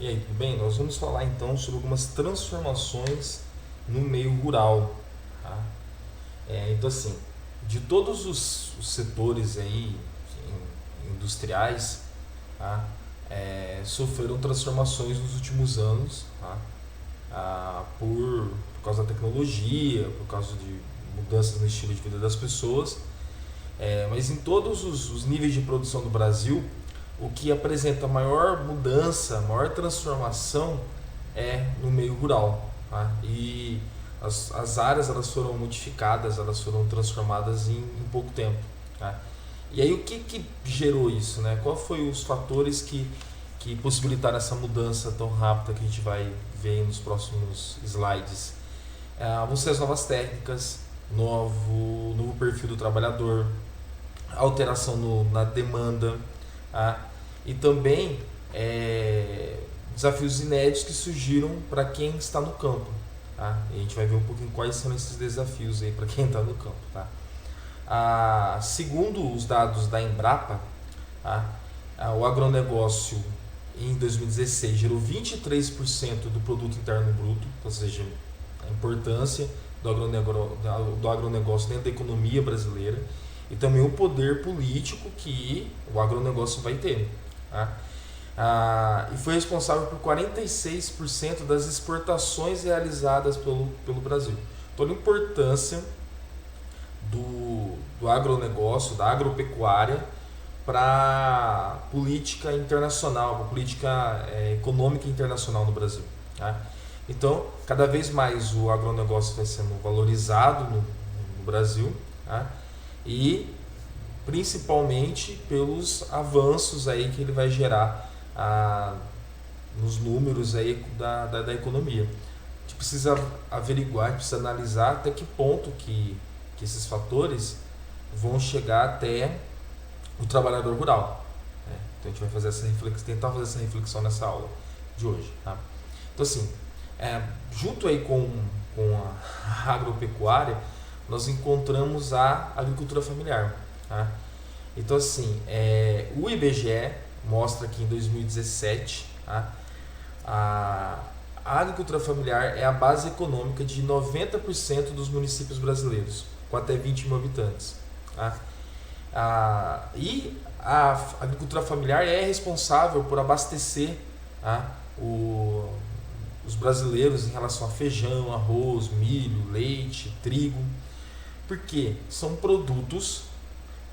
E aí, tudo bem? Nós vamos falar então sobre algumas transformações no meio rural. Tá? Então, assim, de todos os setores aí industriais, tá? Sofreram transformações nos últimos anos, tá? Por causa da tecnologia, por causa de mudanças no estilo de vida das pessoas. Mas em todos os níveis de produção do Brasil, o que apresenta maior mudança, maior transformação é no meio rural. Tá? E as áreas elas foram modificadas, elas foram transformadas em pouco tempo. Tá? E aí o que gerou isso? Né? Qual foi os fatores que possibilitaram essa mudança tão rápida que a gente vai ver nos próximos slides? Vão ser as novas técnicas, novo perfil do trabalhador, alteração na demanda, tá? E também desafios inéditos que surgiram para quem está no campo. Tá? E a gente vai ver um pouquinho quais são esses desafios aí para quem está no campo. Tá? Segundo os dados da Embrapa, tá? O agronegócio em 2016 gerou 23% do produto interno bruto, ou seja, a importância do agronegócio dentro da economia brasileira e também o poder político que o agronegócio vai ter. Tá? E foi responsável por 46% das exportações realizadas pelo Brasil. Então, a importância do agronegócio, da agropecuária, para a política internacional, para a política econômica internacional no Brasil. Tá? Então, cada vez mais o agronegócio vai sendo valorizado no Brasil, tá? E principalmente pelos avanços aí que ele vai gerar nos números aí da economia. A gente precisa averiguar, a gente precisa analisar até que ponto que esses fatores vão chegar até o trabalhador rural. Né? Então a gente vai fazer tentar fazer essa reflexão nessa aula de hoje. Tá? Então assim, junto aí com a agropecuária, nós encontramos a agricultura familiar. Tá? Então assim, o IBGE mostra que em 2017 tá? A agricultura familiar é a base econômica de 90% dos municípios brasileiros, com até 20 mil habitantes. Tá? E a agricultura familiar é responsável por abastecer tá? Os brasileiros em relação a feijão, arroz, milho, leite, trigo, porque são produtos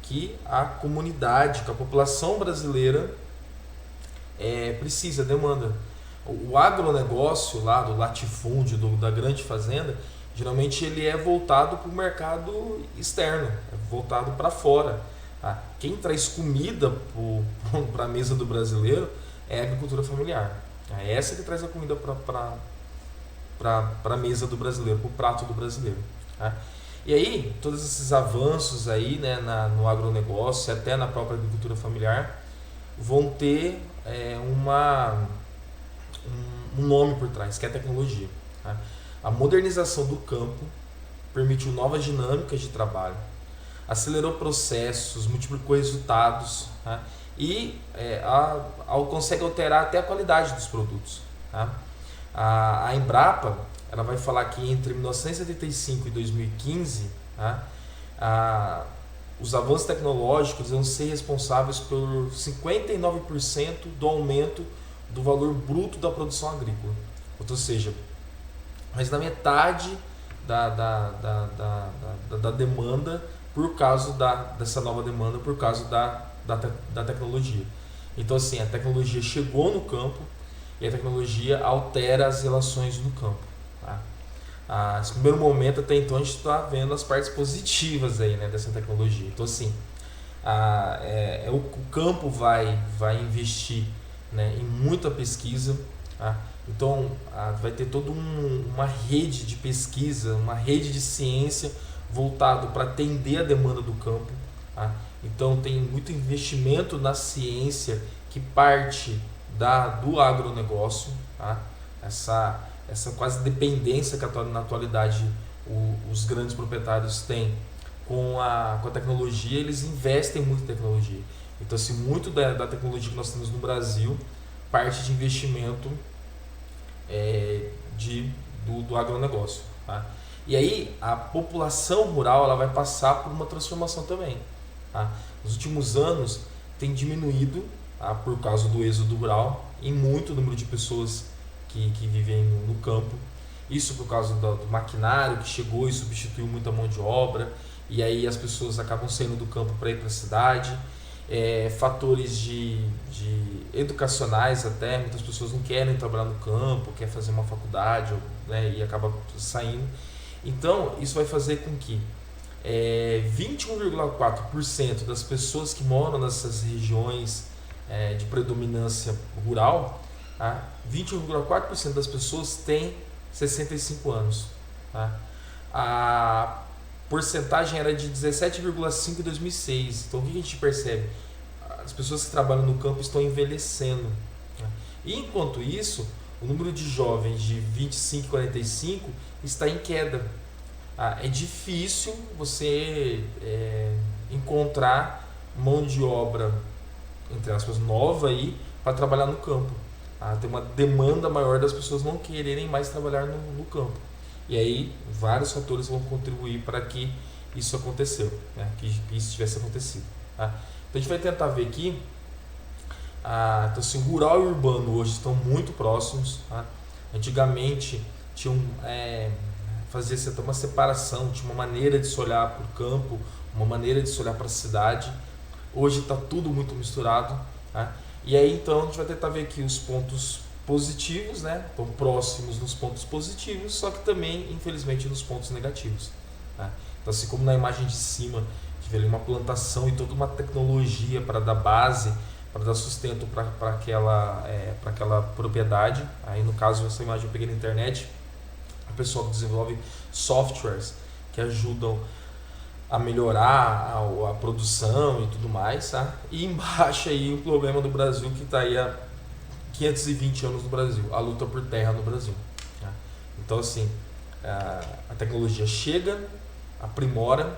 que a comunidade, que a população brasileira precisa, demanda. O agronegócio lá do latifúndio, da grande fazenda, geralmente ele é voltado para o mercado externo, é voltado para fora. Tá? Quem traz comida para a mesa do brasileiro é a agricultura familiar. É essa que traz a comida para a mesa do brasileiro, para o prato do brasileiro. Tá? E aí, todos esses avanços aí, né, no agronegócio, até na própria agricultura familiar, vão ter um nome por trás, que é a tecnologia. Tá? A modernização do campo permitiu novas dinâmicas de trabalho, acelerou processos, multiplicou resultados, tá? E consegue alterar até a qualidade dos produtos. Tá? A Embrapa ela vai falar que entre 1975 e 2015 tá? Os avanços tecnológicos vão ser responsáveis por 59% do aumento do valor bruto da produção agrícola. Ou seja, mais da metade da demanda por causa dessa nova demanda, por causa da tecnologia. Então, assim, a tecnologia chegou no campo e a tecnologia altera as relações no campo. Tá? Nesse primeiro momento, até então, a gente está vendo as partes positivas aí, né, dessa tecnologia. Então, assim, o campo vai investir, né, em muita pesquisa. Tá? Então, vai ter toda uma rede de pesquisa, uma rede de ciência voltado para atender a demanda do campo. Tá? Então, tem muito investimento na ciência que parte do agronegócio. Tá? Essa quase dependência que na atualidade os grandes proprietários têm com a tecnologia, eles investem muito em tecnologia. Então, assim, muito da tecnologia que nós temos no Brasil parte de investimento do agronegócio. Tá? E aí a população rural ela vai passar por uma transformação também. Tá? Nos últimos anos tem diminuído, tá, por causa do êxodo rural, em muito número de pessoas que vivem no campo. Isso por causa do maquinário que chegou e substituiu muita mão de obra, e aí as pessoas acabam saindo do campo para ir para a cidade. Fatores de educacionais até, muitas pessoas não querem trabalhar no campo, querem fazer uma faculdade, né, e acaba saindo. Então isso vai fazer com que 21,4% das pessoas que moram nessas regiões de predominância rural, tá? 21,4% das pessoas têm 65 anos. Tá? A porcentagem era de 17,5% em 2006. Então o que a gente percebe? As pessoas que trabalham no campo estão envelhecendo. Tá? E enquanto isso, o número de jovens de 25 e 45 está em queda. É difícil você encontrar mão de obra, entre aspas, nova aí para trabalhar no campo. Tem uma demanda maior das pessoas não quererem mais trabalhar no campo. E aí vários fatores vão contribuir para que isso aconteceu, né? que isso tivesse acontecido. Tá? Então a gente vai tentar ver aqui. Então, assim, rural e urbano hoje estão muito próximos. Tá? Antigamente fazia-se até uma separação, tinha uma maneira de se olhar para o campo, uma maneira de se olhar para a cidade. Hoje está tudo muito misturado. Tá? E aí então a gente vai tentar ver aqui os pontos positivos, né? Estão próximos nos pontos positivos, só que também, infelizmente, nos pontos negativos. Tá? Então, assim como na imagem de cima, a gente vê ali uma plantação e toda uma tecnologia para dar base, para dar sustento para aquela propriedade. Aí no caso, essa imagem eu peguei na internet, o pessoal que desenvolve softwares que ajudam a melhorar a produção e tudo mais, tá? E embaixo aí o problema do Brasil que está aí há 520 anos no Brasil, a luta por terra no Brasil. Tá? Então assim, a tecnologia chega, aprimora,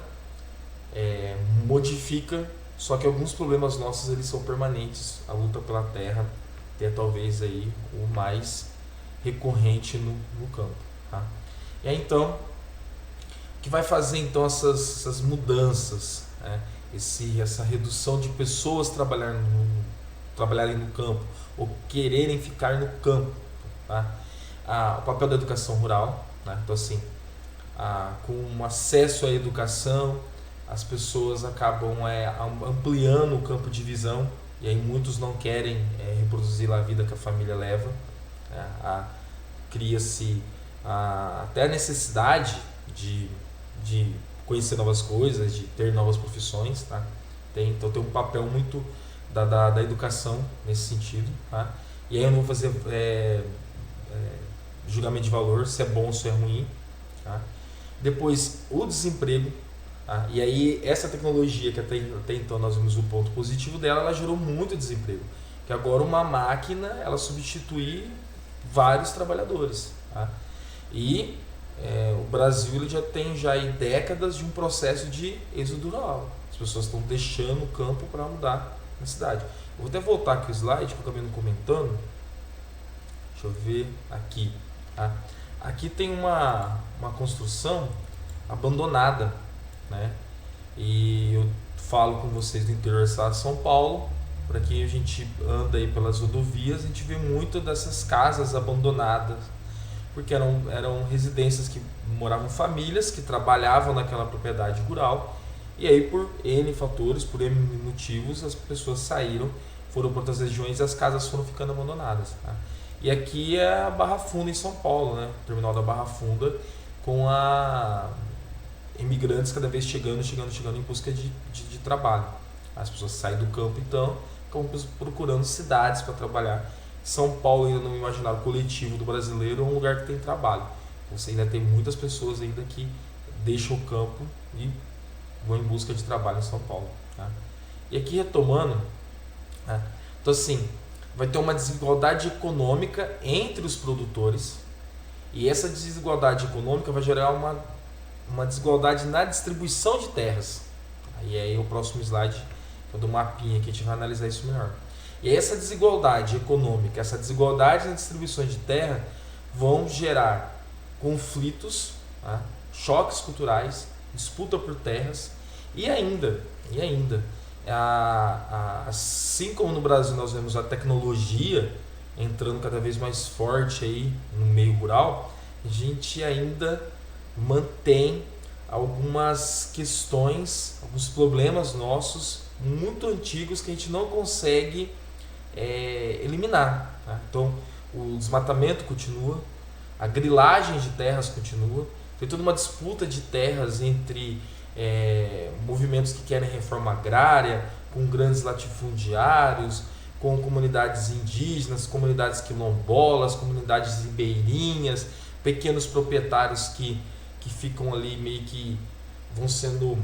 modifica, só que alguns problemas nossos eles são permanentes. A luta pela terra é talvez aí o mais recorrente no campo. Tá? E aí então, o que vai fazer então essas mudanças, né? Essa redução de pessoas trabalharem no campo ou quererem ficar no campo, tá? O papel da educação rural, né? Então assim, com um acesso à educação, as pessoas acabam ampliando o campo de visão, e aí muitos não querem reproduzir a vida que a família leva. Cria-se até a necessidade de conhecer novas coisas, de ter novas profissões. Tá? Então tem um papel muito da educação nesse sentido. Tá? E aí eu não vou fazer julgamento de valor, se é bom ou se é ruim. Tá? Depois, o desemprego. Tá? E aí essa tecnologia que até então nós vimos o ponto positivo dela, ela gerou muito desemprego. Que agora uma máquina ela substitui vários trabalhadores. Tá? E o Brasil ele já tem décadas de um processo de êxodo rural. As pessoas estão deixando o campo para mudar na cidade. Eu vou até voltar aqui o slide que eu acabei não comentando. Deixa eu ver aqui. Tá? Aqui tem uma construção abandonada, né? E eu falo com vocês do interior do estado de São Paulo. Para quem a gente anda aí pelas rodovias, a gente vê muito dessas casas abandonadas, porque eram residências que moravam famílias que trabalhavam naquela propriedade rural, e aí por N fatores, por N motivos, as pessoas saíram, foram para outras regiões e as casas foram ficando abandonadas. Tá? E aqui é a Barra Funda em São Paulo, né? O terminal da Barra Funda, com imigrantes cada vez chegando em busca de trabalho. As pessoas saem do campo, então, ficam procurando cidades para trabalhar. São Paulo, ainda no imaginário coletivo do brasileiro, é um lugar que tem trabalho. Você ainda tem muitas pessoas ainda que deixam o campo e vão em busca de trabalho em São Paulo. Tá? E aqui retomando, tá? Então assim, vai ter uma desigualdade econômica entre os produtores, e essa desigualdade econômica vai gerar uma desigualdade na distribuição de terras. E aí o próximo slide, eu dou um mapinha que a gente vai analisar isso melhor. E essa desigualdade econômica, essa desigualdade na distribuição de terra vão gerar conflitos, tá? Choques culturais, disputa por terras e ainda, assim como no Brasil nós vemos a tecnologia entrando cada vez mais forte aí no meio rural, a gente ainda mantém algumas questões, alguns problemas nossos muito antigos que a gente não consegue eliminar, tá? Então o desmatamento continua, a grilagem de terras continua, tem toda uma disputa de terras entre movimentos que querem reforma agrária, com grandes latifundiários, com comunidades indígenas, comunidades quilombolas, comunidades ribeirinhas, pequenos proprietários que ficam ali meio que vão sendo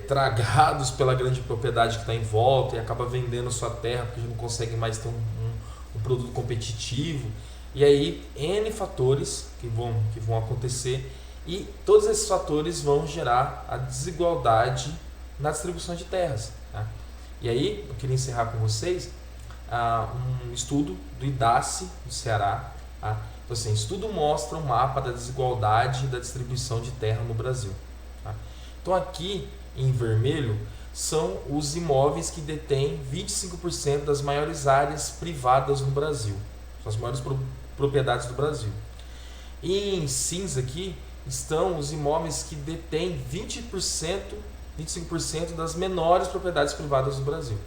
tragados pela grande propriedade que está em volta e acaba vendendo sua terra porque não consegue mais ter um produto competitivo. E aí N fatores que vão acontecer e todos esses fatores vão gerar a desigualdade na distribuição de terras, tá? E aí eu queria encerrar com vocês um estudo do IDACE do Ceará, tá? Então, assim, estudo mostra um mapa da desigualdade da distribuição de terra no Brasil, tá? Então aqui em vermelho são os imóveis que detêm 25% das maiores áreas privadas no Brasil, são as maiores propriedades do Brasil. E em cinza aqui estão os imóveis que detêm 25% das menores propriedades privadas do Brasil,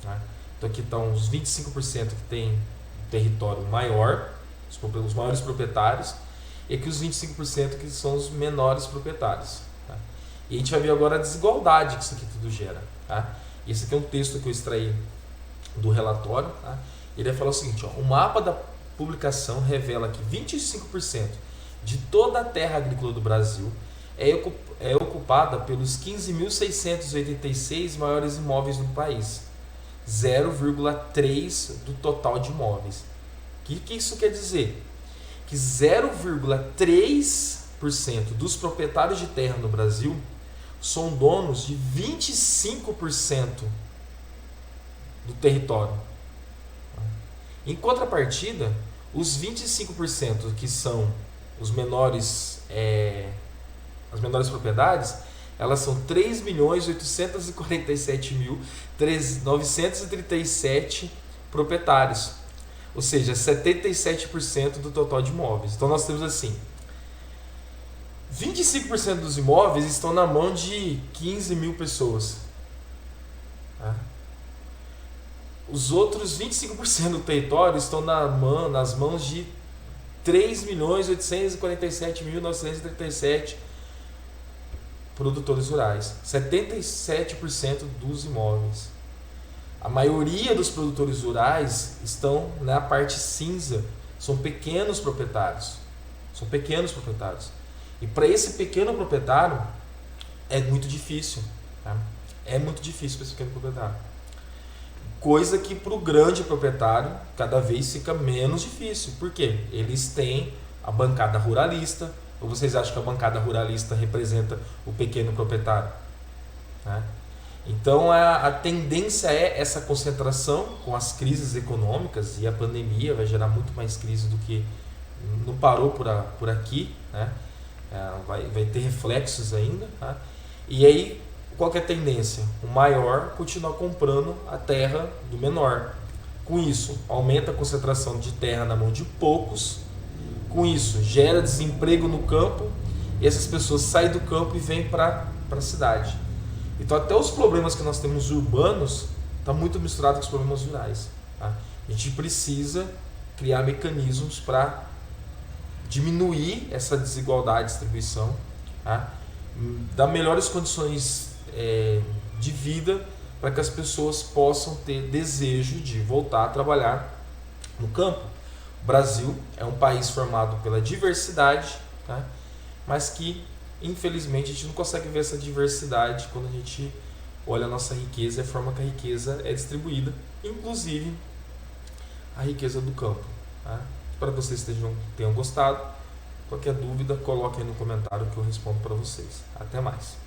tá? Então aqui estão os 25% que tem território maior, os maiores proprietários, e aqui os 25% que são os menores proprietários, tá? E a gente vai ver agora a desigualdade que isso aqui tudo gera, tá? E esse aqui é um texto que eu extraí do relatório, tá? Ele vai falar o seguinte, ó, o mapa da publicação revela que 25% de toda a terra agrícola do Brasil é ocupada pelos 15.686 maiores imóveis do país, 0,3% do total de imóveis. O que isso quer dizer? Que 0,3% dos proprietários de terra no Brasil são donos de 25% do território. Em contrapartida, os 25% que são os menores, as menores propriedades, elas são 3.847.937 proprietários, ou seja, 77% do total de imóveis. Então nós temos assim, 25% dos imóveis estão na mão de 15 mil pessoas, tá? Os outros 25% do território estão nas mãos de 3.847.937 produtores rurais, 77% dos imóveis. A maioria dos produtores rurais estão na parte cinza, são pequenos proprietários. E para esse pequeno proprietário é muito difícil, tá? É muito difícil para esse pequeno proprietário. Coisa que para o grande proprietário cada vez fica menos difícil. Por quê? Eles têm a bancada ruralista. Ou vocês acham que a bancada ruralista representa o pequeno proprietário, né? Então a tendência é essa concentração com as crises econômicas, e a pandemia vai gerar muito mais crise do que não parou por aqui, né? Vai ter reflexos ainda, tá? E aí qual que é a tendência? O maior continua comprando a terra do menor. Com isso, aumenta a concentração de terra na mão de poucos. Com isso, gera desemprego no campo e essas pessoas saem do campo e vêm para a cidade. Então, até os problemas que nós temos urbanos estão muito misturados com os problemas rurais, tá? A gente precisa criar mecanismos para diminuir essa desigualdade de distribuição, tá? Dar melhores condições de vida para que as pessoas possam ter desejo de voltar a trabalhar no campo. O Brasil é um país formado pela diversidade, tá? Mas que, infelizmente, a gente não consegue ver essa diversidade quando a gente olha a nossa riqueza e a forma que a riqueza é distribuída, inclusive a riqueza do campo, tá? Espero que vocês tenham gostado. Qualquer dúvida, coloque aí no comentário que eu respondo para vocês. Até mais!